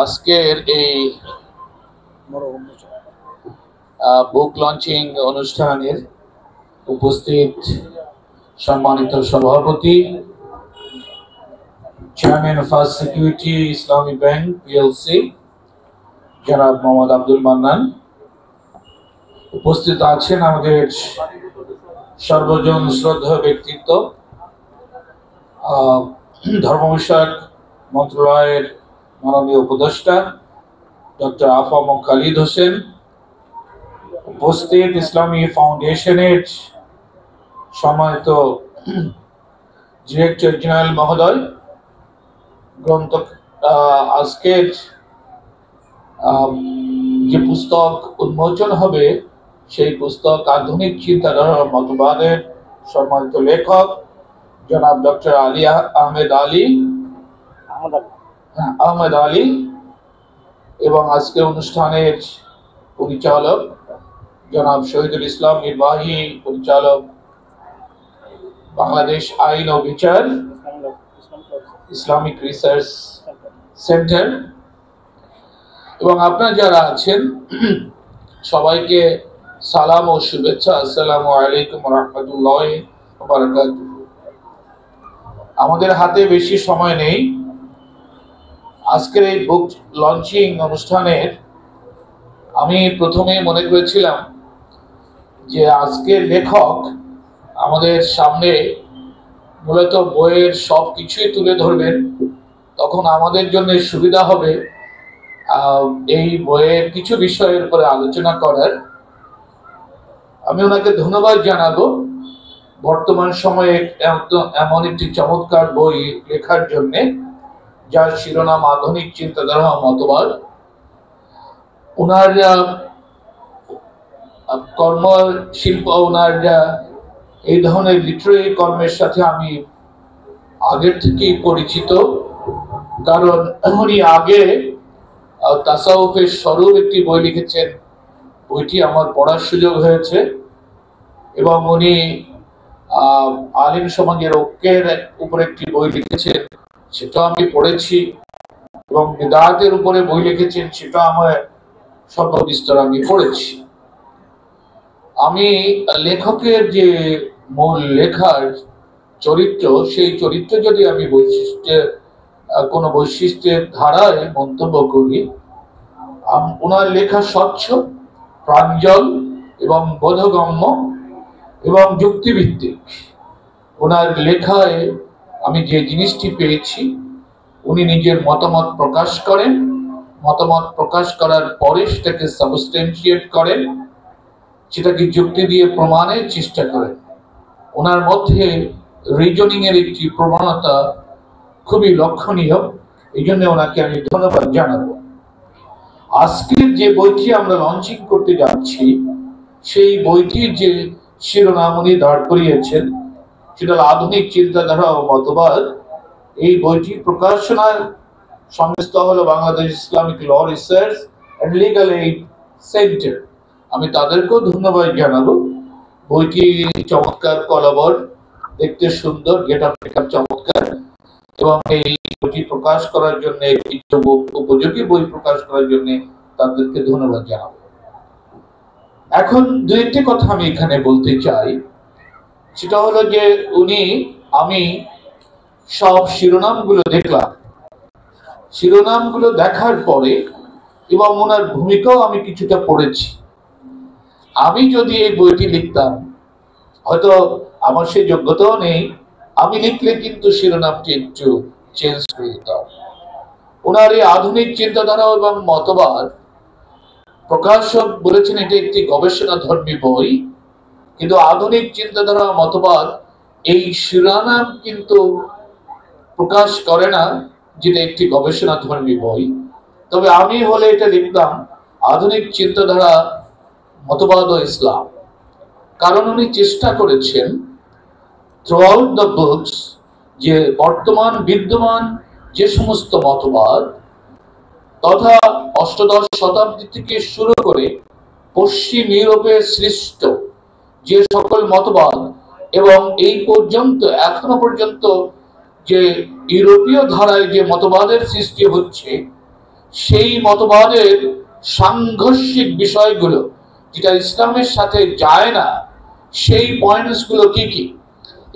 আজকের এই বুক লঞ্চিং অনুষ্ঠানের উপস্থিত সম্মানিত সভাপতি, চেয়ারম্যান ফার্স্ট সিকিউরিটি ইসলামী ব্যাংক পিএলসি জনাব মোহাম্মদ আব্দুল মান্নান, উপস্থিত আছেন আমাদের সর্বজন শ্রদ্ধেয় ব্যক্তিত্ব ধর্ম বিষয়ক মন্ত্রণালয়ের মাননীয় উপদেষ্টা ডক্টর আফম খালিদ হোসেন, উপস্থিত ইসলামী ফাউন্ডেশনের সম্মানিত ডিরেক্টর জেনারেল মহোদয়, গ্রন্থ আজকের যে পুস্তক উন্মোচন হবে সেই পুস্তক আধুনিক চিন্তাধারা মতবাদের সম্মানিত লেখক জনাব ডক্টর আহমেদ আলী এবং আজকের অনুষ্ঠানের পরিচালক জনাব শহীদুল ইসলাম, নির্বাহী পরিচালক বাংলাদেশ আইন ও বিচার ইসলামিক রিসার্চ সেন্টার, এবং আপনারা যারা আছেন সবাইকে সালাম ও শুভেচ্ছা। আসসালামু আলাইকুম ওয়া রাহমাতুল্লাহি ওয়া বারাকাতুহু। আমাদের হাতে বেশি সময় নেই। আজকের এই বুক লঞ্চিং অনুষ্ঠানের আমি প্রথমে মনে করেছিলাম যে আজকের লেখক আমাদের সামনে মূলত বইয়ের সব কিছুই তুলে ধরবেন, তখন আমাদের জন্য সুবিধা হবে এই বইয়ের কিছু বিষয়ের উপরে আলোচনা করার। আমি ওনাকে ধন্যবাদ জানাবো বর্তমান সময়ে এমন একটি চমৎকার বই লেখার জন্য, যার শিরোনাম আধুনিক চিন্তাধারা মতবাদ। ওনার কর্মশিল্প, ওনার এই ধরনের লিটারেরি কর্মের সাথে আমি আগের থেকেই পরিচিত, কারণ উনি আগে তাসাউফের সরুর একটি বই লিখেছেন, বইটি আমার পড়ার সুযোগ হয়েছে, এবং উনি আলিম সমাজের ঐক্যের উপর একটি বই লিখেছেন, সেটা আমি পড়েছি, এবং বিদআতের উপরে বই লিখেছেন, সেটা আমার সর্ববিস্তর আমি পড়েছি। আমি লেখকের যে মূল লেখার চরিত্র, সেই চরিত্র যদি আমি কোনো বৈশিষ্ট্যের ধারায় মন্তব্য করি, ওনার লেখা স্বচ্ছ, প্রাঞ্জল এবং বোধগম্য এবং যুক্তিভিত্তিক। ওনার লেখায় আমি যে জিনিসটি পেয়েছি, উনি নিজের মতামত প্রকাশ করেন, মতামত প্রকাশ করার পরে সেটাকে সাবস্টেন্সিয়েট করেন, সেটাকে যুক্তি দিয়ে প্রমাণের চেষ্টা করেন। ওনার মধ্যে রিজনিং এর একটি প্রবণতা খুবই লক্ষণীয়, এই জন্য ওনাকে আমি ধন্যবাদ জানাবো। আজকের যে বইটি আমরা লঞ্চিং করতে যাচ্ছি, সেই বইটির যে শিরোনাম উনি দাঁড় করিয়েছেন, সেটা আধুনিক চিন্তাধারা ও মতবাদ। এই বইটি প্রকাশনার সংস্থা হলো Bangladesh Islamic law research and legal aid centre. আমি তাদেরকেও ধন্যবাদ জানাবো। বইটি চমৎকার কলাবর, দেখতে সুন্দর, গেটআপ চমৎকার, এবং এই বইটি প্রকাশ করার জন্য, উপযোগী বই প্রকাশ করার জন্য তাদেরকে ধন্যবাদ জানাবো। এখন দু একটি কথা আমি এখানে বলতে চাই, সেটা হলো যে আমি সব শিরোনামগুলো দেখলাম, শিরোনামগুলো দেখার পরে এবং ওনার ভূমিকাও আমি কিছুটা পড়েছি। আমি যদি এই বইটি লিখতাম, হয়তো আমার সেই যোগ্যতাও নেই, আমি লিখলে কিন্তু শিরোনামটি একটু চেঞ্জ করে দিতাম। ওনার এই আধুনিক চিন্তাধারা এবং মতবাদ, প্রকাশক বলেছেন এটা একটি গবেষণা ধর্মী বই, কিন্তু আধুনিক চিন্তাধারা মতবাদ এই শিরোনাম কিন্তু প্রকাশ করে না যেটা একটি গবেষণা ধর্মী বই। তবে আমি হলে এটা লিখতাম আধুনিক চিন্তাধারা মতবাদ ও ইসলাম, কারণ উনি চেষ্টা করেছেন থ্রুআউট দ্য বুকস যে বর্তমান বিদ্যমান যে সমস্ত মতবাদ তথা অষ্টাদশ শতাব্দী থেকে শুরু করে পশ্চিম ইউরোপে সৃষ্ট যে সকল মতবাদ এবং এই পর্যন্ত এখনো পর্যন্ত যে ইউরোপীয় ধারায় যে মতবাদের সৃষ্টি হচ্ছে, সেই মতবাদের সাংঘর্ষিক বিষয়গুলো যেটা ইসলামের সাথে যায় না, সেই পয়েন্টসগুলো কি কি,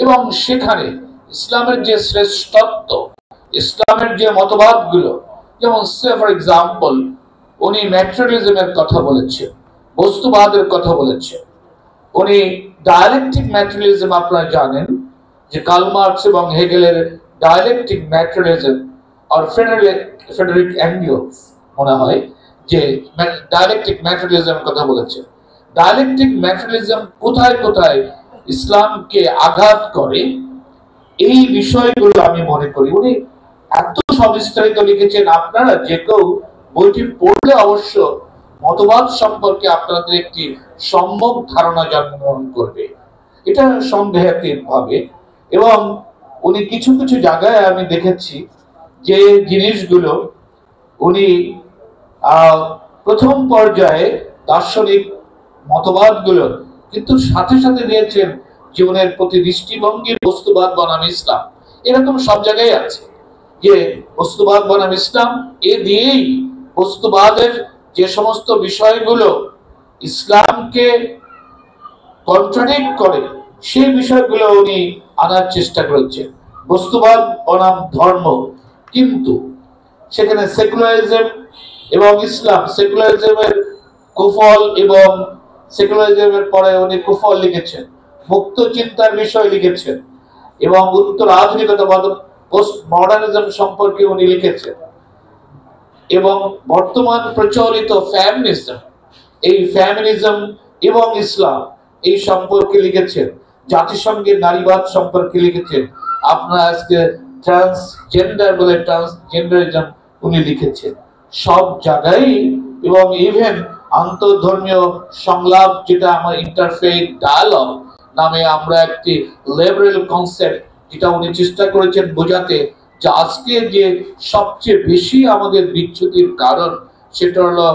এবং সেখানে ইসলামের যে শ্রেষ্ঠত্ব, ইসলামের যে মতবাদগুলো, যেমন সে ফর এক্সাম্পল উনি ম্যাটেরিয়ালিজমের কথা বলেছেন, বস্তুবাদের কথা বলেছেন। উনি ডায়ালেকটিক ম্যাটেরিয়ালিজম, আপনারা জানেন যে কার্ল মার্কস এবং হেগেলের ডায়ালেকটিক ম্যাটেরিয়ালিজম আর ফ্রেডেরিক অ্যাঙ্গেলস মনে হয় যে ডায়ালেকটিক ম্যাটেরিয়ালিজম কথা বলেছেন। ডায়ালেকটিক ম্যাটেরিয়ালিজম কোথায় কোথায় ইসলামকে আঘাত করে, এই বিষয়গুলো আমি মনে করি উনি এত সবিস্তারিত লিখেছেন। আপনারা যে কেউ বইটি পড়লে অবশ্য মতবাদ সম্পর্কে আপনাদের একটি সম্যক ধারণা জন্মগ্রহণ করবে, এটা সন্দেহাতীত ভাবে। এবং উনি কিছু কিছু জায়গায় আমি দেখেছি যে জিনিসগুলো উনি প্রথম পর্যায়ে দার্শনিক মতবাদগুলো কিন্তু সাথে সাথে দিয়েছেন জীবনের প্রতি দৃষ্টিভঙ্গির বস্তুবাদ বনাম ইসলাম। এরকম সব জায়গায় আছে যে বস্তুবাদ বনাম ইসলাম, এ দিয়েই বস্তুবাদের যে সমস্ত বিষয়গুলো ইসলামকে কন্ট্রাডিক্ট করে সেই বিষয়গুলো উনি আনার চেষ্টা করেছেন। বস্তুবাদ বনাম ধর্ম, কিন্তু সেখানে সেকুলারিজম এবং ইসলাম, সেকুলারিজমের কুফল এবং সেকুলারিজমের পরে উনি কুফল লিখেছেন, মুক্ত চিন্তার বিষয় লিখেছেন, এবং উত্তর আধুনিকতাবাদ পোস্ট মডার্নিজম সম্পর্কে উনি লিখেছেন, এবং বর্তমান প্রচলিত ফ্যামিনিজম, এই ফ্যামিনিজম এবং ইসলাম এই সম্পর্কে লিখেছেন, জাতিসংঘের নারীবাদ সম্পর্কে লিখেছেন, আপনারা আজকে ট্রান্সজেন্ডার বলে ট্রান্সজেন্ডারিজম উনি লিখেছেন সব জায়গায়। এবং ইভেন আন্তঃধর্মীয় সংলাপ, যেটা আমার ইন্টারফেইথ ডায়ালগ নামে আমরা একটি লিবারেল কনসেপ্ট, যেটা উনি চেষ্টা করেছেন বোঝাতে যে আজকে যে সবচেয়ে বেশি আমাদের বিচ্যুতির কারণ সেটা হলো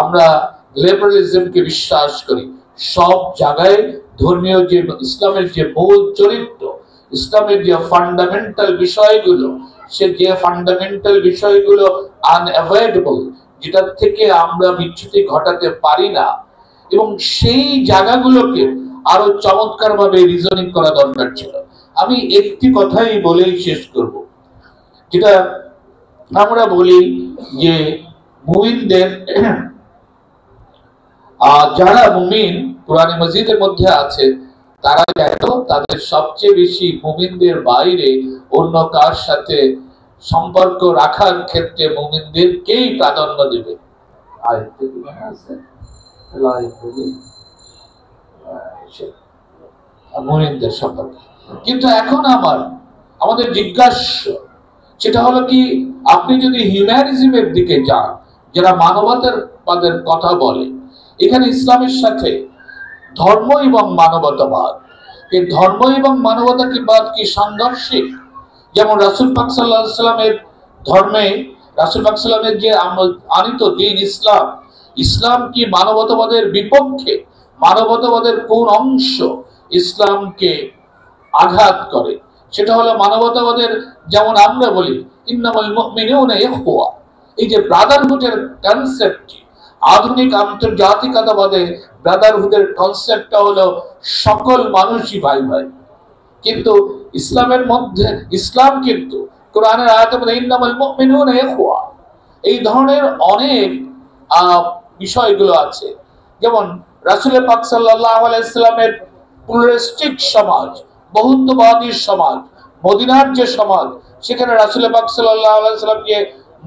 আমরা লিবারেলিজমকে বিশ্বাস করি। সব জায়গায় ধর্মীয় যে ইসলামের যে মূল চরিত্র, ইসলামের যে ফান্ডামেন্টাল বিষয়গুলো, সে যে ফান্ডামেন্টাল বিষয়গুলো আনঅ্যাভয়েডেবল, যেটা থেকে আমরা বিচ্যুতি ঘটাতে পারি না, এবং সেই জায়গাগুলোকে আরো চমৎকার ভাবে রিজনিং করা দরকার ছিল। আমি একটি কথাই বলেই শেষ করব, যেটা আমরা বলি যে মুমিনদের, যারা মুমিন কোরআন মজিদের মধ্যে আছে, তারা যেন তাদের সবচেয়ে বেশি মুমিনদের বাইরে অন্য কার সাথে সম্পর্ক রাখার ক্ষেত্রে মুমিনদেরকেই প্রাধান্য দেবে। মুমিনদের সম্পর্কে। কিন্তু এখন আমাদের জিজ্ঞাসা সেটা হলো কি, আপনি যদি হিউম্যানিজমের দিকে যান, যারা মানবতাবাদের কথা বলে, এখানে ইসলামের সাথে ধর্ম এবং মানবতাবাদ, এই ধর্ম এবং মানবতাবাদ কি সাংঘর্ষিক? যেমন রাসূল পাক সাল্লাল্লাহু আলাইহি ওয়াসাল্লামের ধর্মে, রাসূল পাক সাল্লাল্লাহু আলাইহি ওয়াসাল্লামের যে আনিত দ্বীন ইসলাম, ইসলাম কি মানবতাবাদের বিপক্ষে? মানবতাবাদের কোন অংশ ইসলামকে আঘাত করে? সেটা হলো মানবতাবাদের, যেমন আমরা বলি ইন্নামাল মুমিনুনা ইখওয়া, এই যে ব্রাদারহুডের কনসেপ্টটি, আধুনিক আন্তর্জাতিকতাবাদে ব্রাদারহুডের কনসেপ্টটা হলো সকল মানুষই ভাই ভাই। কিন্তু ইসলামের মধ্যে, ইসলাম কিন্তু কোরআনের আয়াতে বলে ইন্নামাল মুমিনুনা ইখওয়া, এই ধরনের অনেক বিষয়গুলো আছে। যেমন রাসূল পাক সাল্লাল্লাহু আলাইহি ওয়াসাল্লামের প্লুরালিস্টিক সমাজ, বহুত্ববাদী সমাজ, মদিনার যে সমাজ, সেখানে রাসূল পাক সাল্লাল্লাহু আলাইহি ওয়াসাল্লাম যে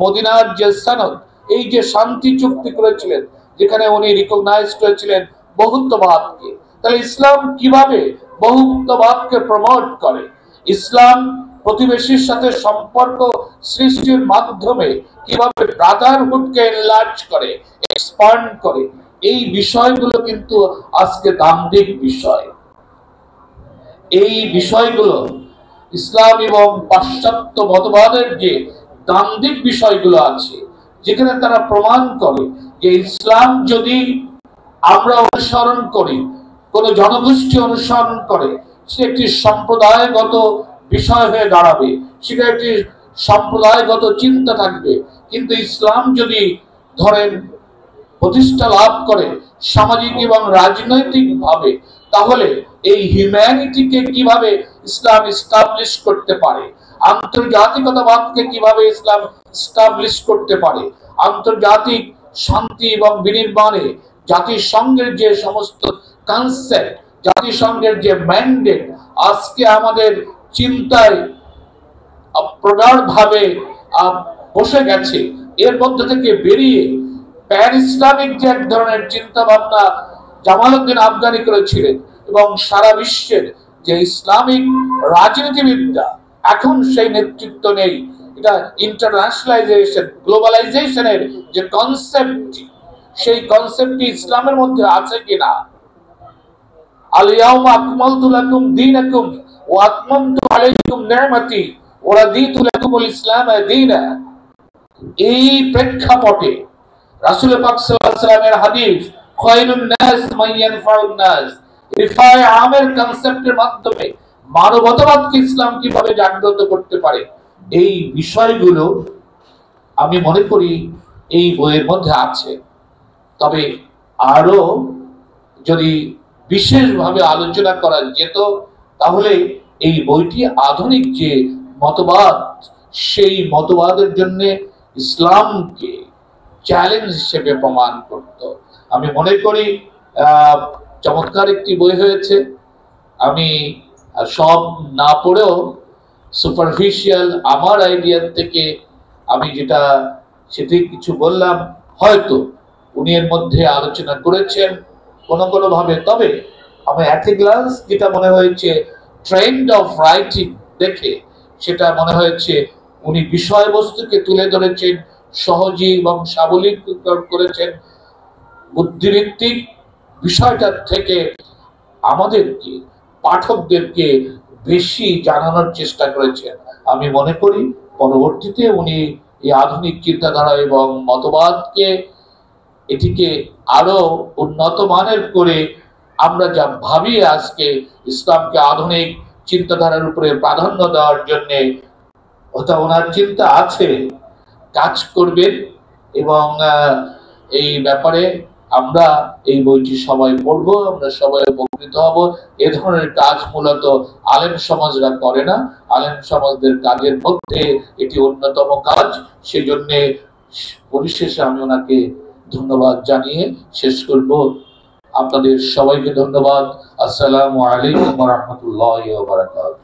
মদিনার যে সনদ, এই যে শান্তি চুক্তি করেছিলেন, যেখানে উনি রিকগনাইজ করেছিলেন বহুত্ববাদকে, তাহলে ইসলাম কিভাবে বহুত্ববাদকে প্রমোট করে? ইসলাম প্রতিবেশীর সাথে সম্পর্ক সৃষ্টির মাধ্যমে কিভাবে ব্রাদারহুডকে এনলার্জ করে, এক্সপান্ড করে, এই বিষয়গুলো কিন্তু আজকে দাম্ভিক বিষয়। এই বিষয়গুলো ইসলাম এবং পাশ্চাত্য মতবাদের যে দাম্ভিক বিষয়গুলো আছে, যেখানে তারা প্রমাণ করে যে ইসলাম যদি আমরা অনুসরণ করি, কোন জনগোষ্ঠী অনুসরণ করে, সে একটি সম্প্রদায়গত বিষয় হয়ে দাঁড়াবে, সেটা একটি সম্প্রদায়গত চিন্তা থাকবে। কিন্তু ইসলাম যদি ধরেন প্রতিষ্ঠা লাভ করে সামাজিক এবং রাজনৈতিক ভাবে, তাহলে এই হিউম্যানিটিকে কিভাবে ইসলাম এস্টাবলিশ করতে পারে, আন্তর্জাতিকতাবাদকে কিভাবে ইসলাম এস্টাবলিশ করতে পারে, আন্তর্জাতিক শান্তি এবং বিনির্মাণে জাতিসংঘের যে সমস্ত কনসেপ্ট, জাতিসংঘের যে ম্যান্ডেট আজকে আমাদের চিন্তায় প্রগাঢ়ভাবে বসে গেছে, এর মধ্যে থেকে বেরিয়ে প্যান ইসলামিক যে এক ধরনের চিন্তা ভাবনা জামালউদ্দিন আফগানি করেছিলেন, এবং সারা বিশ্বের যে ইসলামিক রাজনীতিবিদরা এখন সেই নেতৃত্ব নেই, এটা ইন্টারন্যাশনালাইজেশন, গ্লোবালাইজেশনের যে কনসেপ্টটি, সেই কনসেপ্টটি ইসলামের মধ্যে আছে কিনা? আল ইয়াউমা আকমালতু লাকুম দীনাকুম ওয়া আতমামতু আলাইকুম নি'মাতি ওয়া রাদিতু লাকুমুল ইসলাম দীনা। এই প্রেক্ষাপটে রাসূল পাক সাল্লাল্লাহু আলাইহি ওয়াসাল্লামের হাদিস খায়রুন নাস মান ইয়ানফাউন নাস, রিফায়ে আমের কনসেপ্টের মাধ্যমে মানবতাবাদকে ইসলাম কিভাবে জাগ্রত করতে পারে, এই বিষয়গুলো আমি মনে করি এই বইয়ের মধ্যে আছে। তবে আরো যদি বিশেষভাবে আলোচনা করা যেত, তাহলে এই বইটি আধুনিক যে মতবাদ, সেই মতবাদের জন্য ইসলামকে চ্যালেঞ্জ হিসেবে প্রমাণ করত। আমি মনে করি চমৎকার একটি বই হয়েছে। আমি সব না পড়েও সুপারফিশিয়াল আমার আইডিয়ার থেকে আমি যেটা সেটি কিছু বললাম, হয়তো উনি এর মধ্যে আলোচনা করেছেন কোনো ভাবে। তবে আমার এট এ গ্লান্স যেটা মনে হয়েছে, ট্রেন্ড অফ রাইটিং দেখে সেটা মনে হয়েছে উনি বিষয়বস্তুকে তুলে ধরেছেন, সহজে এবং সাবলীল করেছেন, বুদ্ধিভিত্তিক বিষয়টার থেকে আমাদেরকে, পাঠকদেরকে বেশি জানানোর চেষ্টা করেছেন। আমি মনে করি পরবর্তীতে উনি এই আধুনিক চিন্তাধারা এবং মতবাদকে, এটিকে আরো উন্নত মানের করে আমরা যা ভাবি আজকে ইসলামকে আধুনিক চিন্তাধারার উপরে প্রাধান্য দেওয়ার জন্য, ওটা ওনার চিন্তা আছে, কাজ করবেন। এবং এই ব্যাপারে আমরা এই বইটি সবাই পড়বো, আমরা সবাই উপকৃত হব। এ ধরনের কাজ মূলত আলেম সমাজরা করে না, আলেম সমাজদের কাজের মধ্যে এটি অন্যতম কাজ। সেজন্য পরিশেষে আমি ওনাকে ধন্যবাদ জানিয়ে শেষ করব। আপনাদের সবাইকে ধন্যবাদ। আসসালামু আলাইকুম ওয়া রাহমাতুল্লাহি ওয়া বারাকাতুহু।